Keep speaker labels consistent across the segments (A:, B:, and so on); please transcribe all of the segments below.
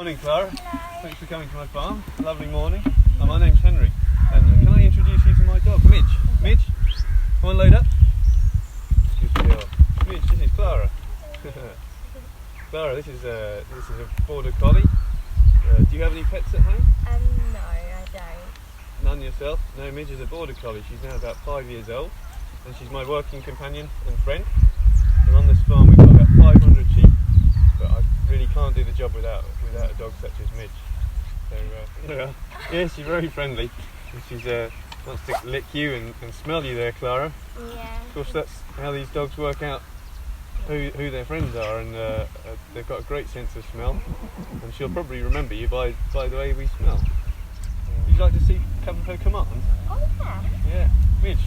A: Morning, Clara.
B: Hello.
A: Thanks for coming to my farm. Lovely morning. My name's Henry. And can I introduce you to my dog, Midge? Midge, come on, load up. Good girl. Midge, this is Clara. Clara, this is a border collie. Do you have any pets at home?
B: No, I don't.
A: None yourself? No, Midge is a border collie. She's now about 5 years old, and she's my working companion and friend. And on this farm we've got about 500 sheep, but I really can't do the job without a dog such as Midge. So, yeah, she's very friendly. And she wants to lick you and smell you there, Clara.
B: Yeah.
A: Of course, that's how these dogs work out who their friends are, and they've got a great sense of smell. And she'll probably remember you by the way we smell. Would you like to see her command?
B: Oh yeah.
A: Yeah, Midge.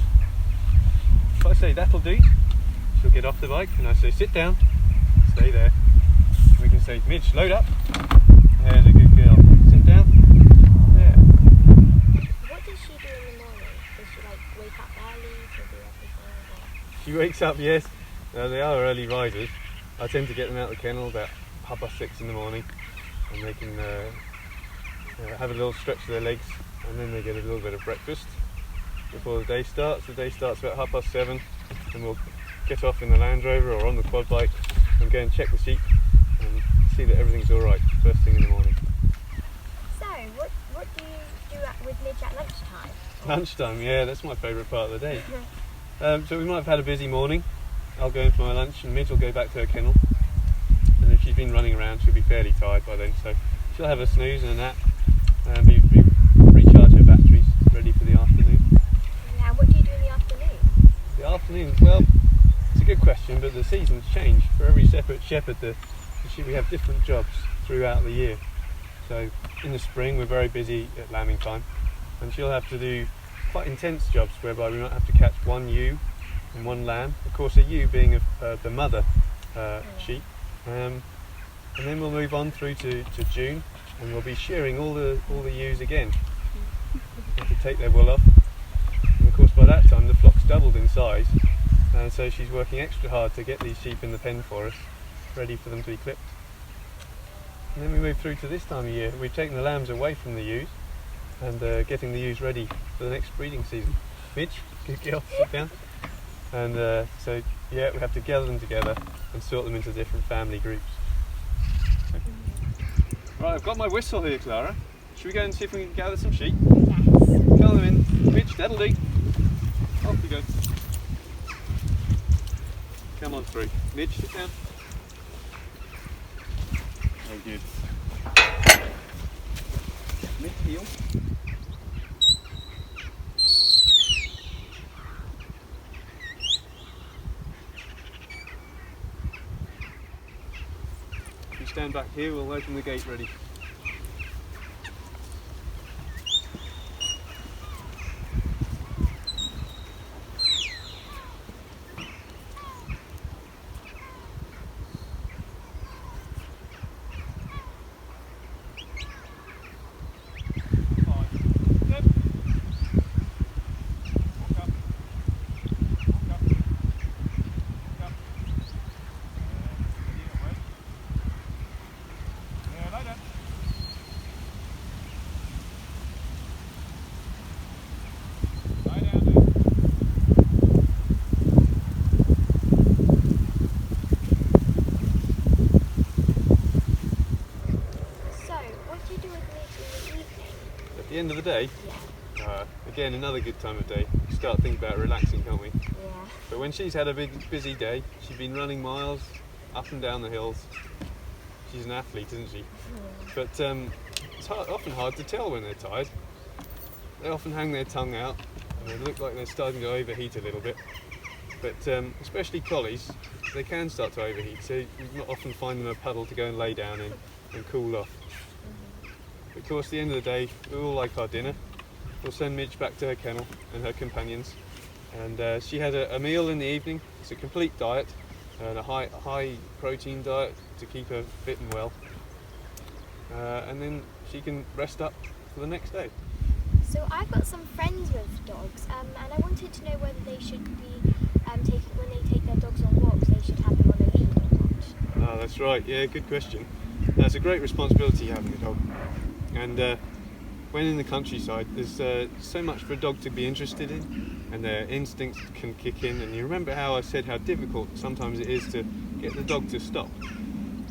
A: If I say that'll do, she'll get off the bike, and I say sit down, stay there. We can say, Midge, load up. There's a good girl. Sit down. There.
B: What does she do in the morning? Does she wake up early to do everything?
A: She wakes up, yes. They are early risers. I tend to get them out of the kennel about 6:30 in the morning, and they can have a little stretch of their legs, and then they get a little bit of breakfast before the day starts. The day starts about 7:30, and we'll get off in the Land Rover or on the quad bike and go and check the sheep and see that everything's all right first thing in the morning.
B: So, what do you do with Midge at lunchtime?
A: Lunchtime, yeah, that's my favourite part of the day. So we might have had a busy morning. I'll go in for my lunch, and Midge will go back to her kennel. And if she's been running around, she'll be fairly tired by then, so she'll have a snooze and a nap and recharge her batteries, ready for the afternoon.
B: Yeah, what do you do in the afternoon?
A: The afternoon, well, it's a good question, but the seasons change. For every separate shepherd, we have different jobs throughout the year. So in the spring, we're very busy at lambing time, and she'll have to do quite intense jobs whereby we might have to catch one ewe and one lamb. Of course, a ewe being the mother sheep. And then we'll move on through to June, and we'll be shearing all the ewes again. We have to take their wool off. And of course, by that time, the flock's doubled in size, and so she's working extra hard to get these sheep in the pen for us, ready for them to be clipped. And then we move through to this time of year. We've taken the lambs away from the ewes and getting the ewes ready for the next breeding season. Midge, good girl, sit down. And so, yeah, we have to gather them together and sort them into different family groups. Right, I've got my whistle here, Clara. Should we go and see if we can gather some sheep?
B: Yes.
A: Call them in. Midge, that'll do. Off we go. Come on through. Midge, sit down. Very good. Midge, heel. If you stand back here, we'll open the gate ready. At the end of the day, again another good time of day. We start thinking about relaxing, can't we?
B: Yeah.
A: But when she's had a big busy day, she's been running miles up and down the hills. She's an athlete, isn't she?
B: Yeah.
A: But it's often hard to tell when they're tired. They often hang their tongue out and they look like they're starting to overheat a little bit. But especially collies, they can start to overheat, so you often find them a puddle to go and lay down in and cool off. Of course, at the end of the day, we all like our dinner. We'll send Midge back to her kennel and her companions. And she had a meal in the evening. It's a complete diet and a high protein diet to keep her fit and well. And then she can rest up for the next day.
B: So I've got some friends with dogs, and I wanted to know whether they should be when they take their dogs on walks, they should have them on a lead or not.
A: Oh, that's right. Yeah, good question. Now, it's a great responsibility having a dog, and when in the countryside there's so much for a dog to be interested in, and their instincts can kick in. And you remember how I said how difficult sometimes it is to get the dog to stop.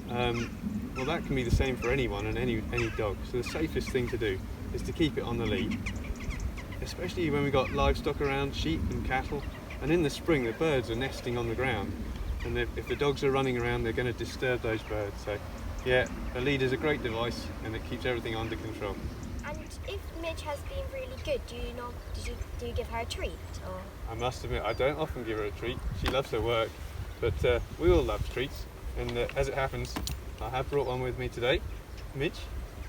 A: Well, that can be the same for anyone and any dog. So the safest thing to do is to keep it on the lead, especially when we've got livestock around, sheep and cattle. And in the spring, the birds are nesting on the ground, and if the dogs are running around, they're going to disturb those birds. So, yeah, a lead is a great device, and it keeps everything under control.
B: And if Midge has been really good, do you give her a treat? Or?
A: I must admit, I don't often give her a treat. She loves her work, but we all love treats. And as it happens, I have brought one with me today. Midge,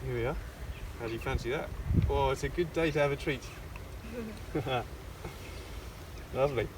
A: here we are. How do you fancy that? Oh, it's a good day to have a treat. Lovely.